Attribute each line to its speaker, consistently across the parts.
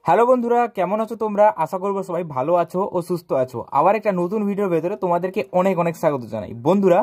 Speaker 1: Hello বন্ধুরা, কেমন আছো তোমরা? আশা করবো সবাই ভালো আছো ও সুস্থ আছো। আবার একটা নতুন ভিডিওর ভেতরে তোমাদেরকে অনেক অনেক স্বাগত জানাই। বন্ধুরা,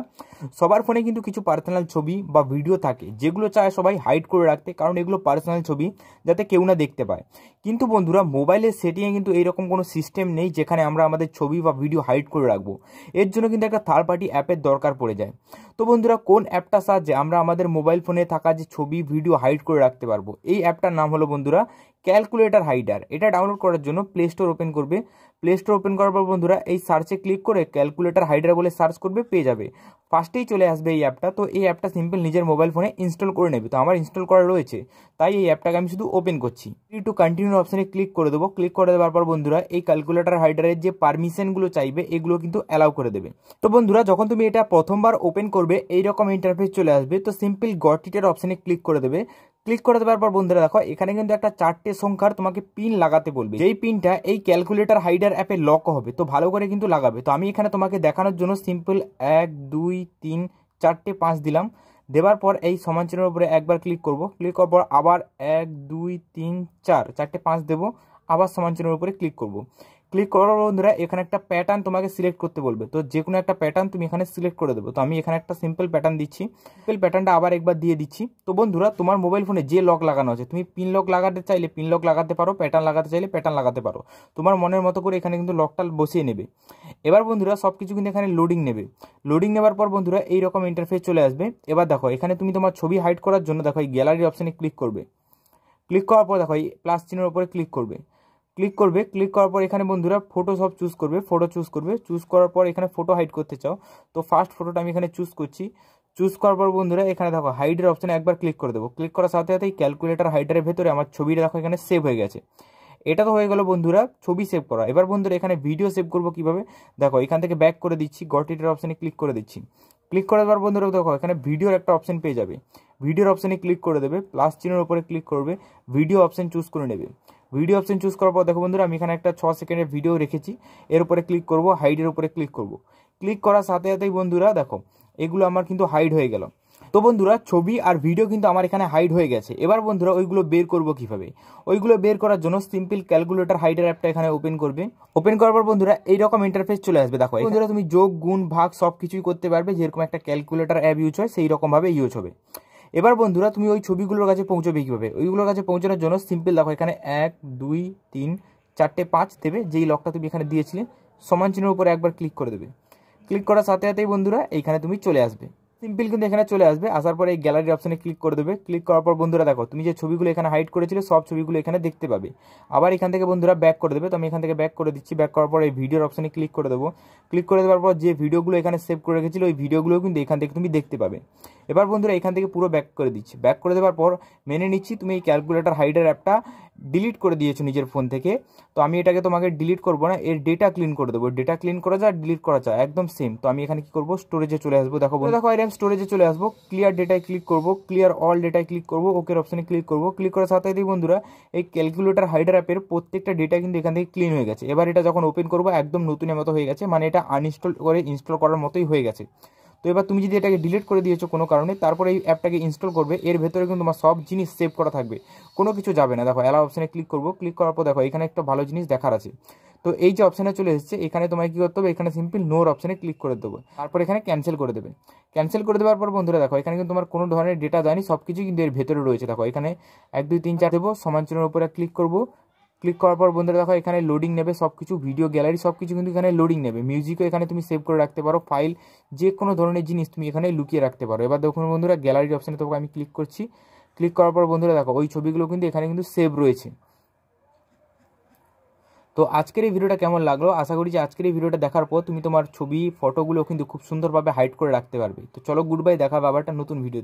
Speaker 1: সবার ফোনে কিন্তু কিছু পার্সোনাল ছবি বা ভিডিও থাকে যেগুলো চায় সবাই হাইড করে রাখতে, কারণ এগুলো পার্সোনাল ছবি, যাতে কেউ না দেখতে পায়। কিন্তু বন্ধুরা, মোবাইলের সেটিংয়ে কিন্তু এইরকম কোনো সিস্টেম নেই যেখানে আমরা আমাদের ছবি বা ভিডিও হাইড করে রাখবো। এর জন্য কিন্তু একটা থার্ড পার্টি অ্যাপের দরকার পড়ে যায়। তো বন্ধুরা, কোন অ্যাপটার সাহায্যে আমরা আমাদের মোবাইল ফোনে থাকা যে ছবি ভিডিও হাইড করে রাখতে পারবো, এই অ্যাপটার নাম হলো বন্ধুরা ক্যালকুলেটর হাইডার। এটা ডাউনলোড করার জন্য প্লে স্টোর ওপেন করবে। প্লে স্টোর ওপেন করার পর বন্ধুরা এই সার্চে ক্লিক করে ক্যালকুলেটর হাইডার বলে সার্চ করবে, পেয়ে যাবে। ফার্স্টেই চলে আসবে এই অ্যাপটা। তো এই অ্যাপটা সিম্পল নিজের মোবাইল ফোনে ইনস্টল করে নেবে। তো আমার ইনস্টল করা রয়েছে, তাই এই অ্যাপটাকে আমি শুধু ওপেন করছি। টু কন্টিনিউ অপশানে ক্লিক করে দেবো। ক্লিক করে দেওয়ার পর বন্ধুরা এই ক্যালকুলেটর হাইডারের যে পারমিশনগুলো চাইবে এগুলো কিন্তু অ্যালাউ করে দেবে। তো বন্ধুরা, যখন তুমি এটা প্রথমবার ওপেন করবে এইরকম ইন্টারফেস চলে আসবে। তো সিম্পল গট ইটের অপশানে ক্লিক করে দেবে। ক্লিক করে দেওয়ার পর বন্ধুরা দেখো, এখানে কিন্তু একটা 4টে সংখ্যার তোমাকে পিন লাগাতে বলবে, যেই পিনটা এই ক্যালকুলেটর হাইডার অ্যাপে লক হবে। তো ভালো করে কিন্তু লাগাবে। তো আমি এখানে তোমাকে দেখানোর জন্য সিম্পল 1 2 3 4টে 5 দিলাম। দেওয়ার পর এই সমান চিহ্নের উপরে একবার ক্লিক করব। ক্লিক করার পর আবার 1 2 3 4 4টে 5 দেবো। আবার সমান চিহ্নের উপরে ক্লিক করব। ক্লিক করার বন্ধুরা এখানে একটা প্যাটার্ন তোমাকে সিলেক্ট করতে বলবে। তো যে কোনো একটা প্যাটার্ন তুমি এখানে সিলেক্ট করে দেবো। তো আমি এখানে একটা সিম্পল প্যাটার্ন দিচ্ছি। সিম্পল প্যাটার্নটা আবার একবার দিয়ে দিচ্ছি। তো বন্ধুরা, তোমার মোবাইল ফোনে যে লক লাগানো আছে, তুমি পিন লক লাগাতে চাইলে পিন লক লাগাতে পারো, প্যাটার্ন লাগাতে চাইলে প্যাটার্ন লাগাতে পারো। তোমার মনের মতো করে এখানে কিন্তু লকটা বসিয়ে নেবে। এবার বন্ধুরা সব কিছু কিন্তু এখানে লোডিং নেবে। লোডিং নেবার পর বন্ধুরা এইরকম ইন্টারফেস চলে আসবে। এবার দেখো, এখানে তুমি তোমার ছবি হাইড করার জন্য দেখো এই গ্যালারি অপশানে ক্লিক করবে। ক্লিক করার পর দেখো এই প্লাস চিহ্নের উপরে ক্লিক করবে। ক্লিক করার পর এখানে বন্ধুরা ফটো সব চুজ করবে। ফটো চুজ করার পর এখানে ফটো হাইড করতে চাও, তো ফার্স্ট ফটোটা আমি এখানে চুজ করছি। চুজ করার পর বন্ধুরা এখানে দেখো হাইডের অপশানে একবার ক্লিক করে দেবো। ক্লিক করার সাথে সাথেই ক্যালকুলেটর হাইডারের ভেতরে আমার ছবিটা দেখো এখানে সেভ হয়ে গেছে। এটা তো হয়ে গেল বন্ধুরা ছবি সেভ করা। এবার বন্ধুরা এখানে ভিডিও সেভ করবো কিভাবে, দেখো এখান থেকে ব্যাক করে দিচ্ছি, গট ইটের অপশানে ক্লিক করে দিচ্ছি। ক্লিক করার পর বন্ধুরা দেখো এখানে ভিডিওর একটা অপশান পেয়ে যাবে। ভিডিওর অপশানে ক্লিক করে দেবে, প্লাস চিহ্নের উপরে ক্লিক করবে, ভিডিও অপশান চুজ করে নেবে। ভিডিও অপশন চুজ করার পর দেখো বন্ধুরা আমি এখানে একটা 6 সেকেন্ডের ভিডিও রেখেছি। এর উপরে ক্লিক করব, হাইডের উপরে ক্লিক করব। ক্লিক করার সাথে সাথেই বন্ধুরা দেখো এগুলো আমার কিন্তু হাইড হয়ে গেল। তো বন্ধুরা, ছবি আর ভিডিও কিন্তু আমার এখানে হাইড হয়ে গেছে। এবার বন্ধুরা ওইগুলো বের করব কিভাবে, ওইগুলো বের করার জন্য সিম্পল ক্যালকুলেটর হাইডার অ্যাপটা এখানে ওপেন করবে। ওপেন করার পর বন্ধুরা এইরকম ইন্টারফেস চলে আসবে। দেখো বন্ধুরা তুমি যোগ গুণ ভাগ সব কিছুই করতে পারবে, যেরকম একটা ক্যালকুলেটর অ্যাপ ইউজ হয় সেই রকমভাবে ইউজ হবে। এবার বন্ধুরা তুমি ওই ছবিগুলোর কাছে পৌঁছবে কীভাবে, ওইগুলোর কাছে পৌঁছানোর জন্য সিম্পল দেখো এখানে 1 2 3 4টে 5 দেবে, যেই লকটা তুমি এখানে দিয়েছিলে সমান চিহ্নের উপরে একবার ক্লিক করে দেবে। ক্লিক করার সাথে সাথেই বন্ধুরা এইখানে তুমি চলে আসবে। সিম্পল কিন্তু এখানে চলে আসবে। আসার পরে এই গ্যালারি অপশানে ক্লিক করে দেবে। ক্লিক করার পর বন্ধুরা দেখো তুমি যে ছবিগুলো এখানে হাইড করেছিলে সব ছবিগুলো এখানে দেখতে পাবে। আবার এখান থেকে বন্ধুরা ব্যাক করে দেবে। তো আমি এখান থেকে ব্যাক করে দিচ্ছি। ব্যাক করার পর এই ভিডিওর অপশানে ক্লিক করে দেবো। ক্লিক করে দেওয়ার পর যে ভিডিওগুলো এখানে সেভ করে রেখেছিল ওই ভিডিওগুলো কিন্তু এখান থেকে তুমি দেখতে পাবে। এবার বন্ধুরা এখান থেকে পুরো ব্যাক করে দিচ্ছি। ব্যাক করে দেওয়ার পর মেনে নিচ্ছি তুমি এই ক্যালকুলেটর হাইডার অ্যাপটা ডিলিট করে দিয়েছো নিজের ফোন থেকে। তো আমি এটাকে তোমাকে ডিলিট করবো না, এর ডেটা ক্লিন করে দেবো। ডেটা ক্লিন করা যায়, ডিলিট করা যায়, একদম সেম। তো আমি এখানে কি করবো, স্টোরেজে চলে আসবো। দেখো এরকম স্টোরেজে চলে আসবো। ক্লিয়ার ডেটায় ক্লিক করবো, ক্লিয়ার অল ডেটায় ক্লিক করবো, ওকের অপশানে ক্লিক করবো। ক্লিক করার সাথে সাথেই বন্ধুরা এই ক্যালকুলেটর হাইডার অ্যাপের প্রত্যেকটা ডেটা কিন্তু এখান থেকে ক্লিন হয়ে গেছে। এবার এটা যখন ওপেন করবো একদম নতুনের মতো হয়ে গেছে, মানে এটা আনইনস্টল করে ইনস্টল করার মতোই হয়ে গেছে। তো এবার তুমি যদি এটাকে ডিলিট করে দিয়েছো কোনো কারণে, তারপরে এই অ্যাপটাকে ইনস্টল করবে, এর ভেতরে কিন্তু তোমার সব জিনিস সেভ করা থাকবে, কোনো কিছু যাবে না। দেখো অ্যালাউ অপশানে ক্লিক করবো। ক্লিক করার পর দেখো এখানে একটা ভালো জিনিস দেখার আছে। তো এই যে অপশানে চলে এসেছে, এখানে তোমায় কী করতে হবে, এখানে সিম্পল নোর অপশানে ক্লিক করে দেবো। তারপর এখানে ক্যান্সেল করে দেবে। ক্যান্সেল করে দেওয়ার পর বন্ধুরা দেখো এখানে কিন্তু তোমার কোনো ধরনের ডেটা দেয়নি, সব কিছু কিন্তু এর ভেতরে রয়েছে। দেখো এখানে 1 2 3 4 দেবো, সমান চিহ্নের উপরে ক্লিক করবো। ক্লিক করার পর বন্ধুরা দেখো এখানে লোডিং নেবে সব কিছু, ভিডিও গ্যালারি সব কিছু কিন্তু এখানে লোডিং নেবে। মিউজিকও এখানে তুমি সেভ করে রাখতে পারো, ফাইল যে কোনো ধরনের জিনিস তুমি এখানে লুকিয়ে রাখতে পারো। এবার দেখুন বন্ধুরা গ্যালারির অপশানে তোমাকে আমি ক্লিক করছি। ক্লিক করার পর বন্ধুরা দেখো ওই ছবিগুলো কিন্তু এখানে কিন্তু সেভ রয়েছে। তো আজকের এই ভিডিওটা কেমন লাগলো, আশা করি যে আজকের এই ভিডিওটা দেখার পর তুমি তোমার ছবি ফটোগুলো কিন্তু খুব সুন্দরভাবে হাইড করে রাখতে পারবে। তো চলো গুড বাই, দেখা হবে আবার একটা নতুন ভিডিওতে।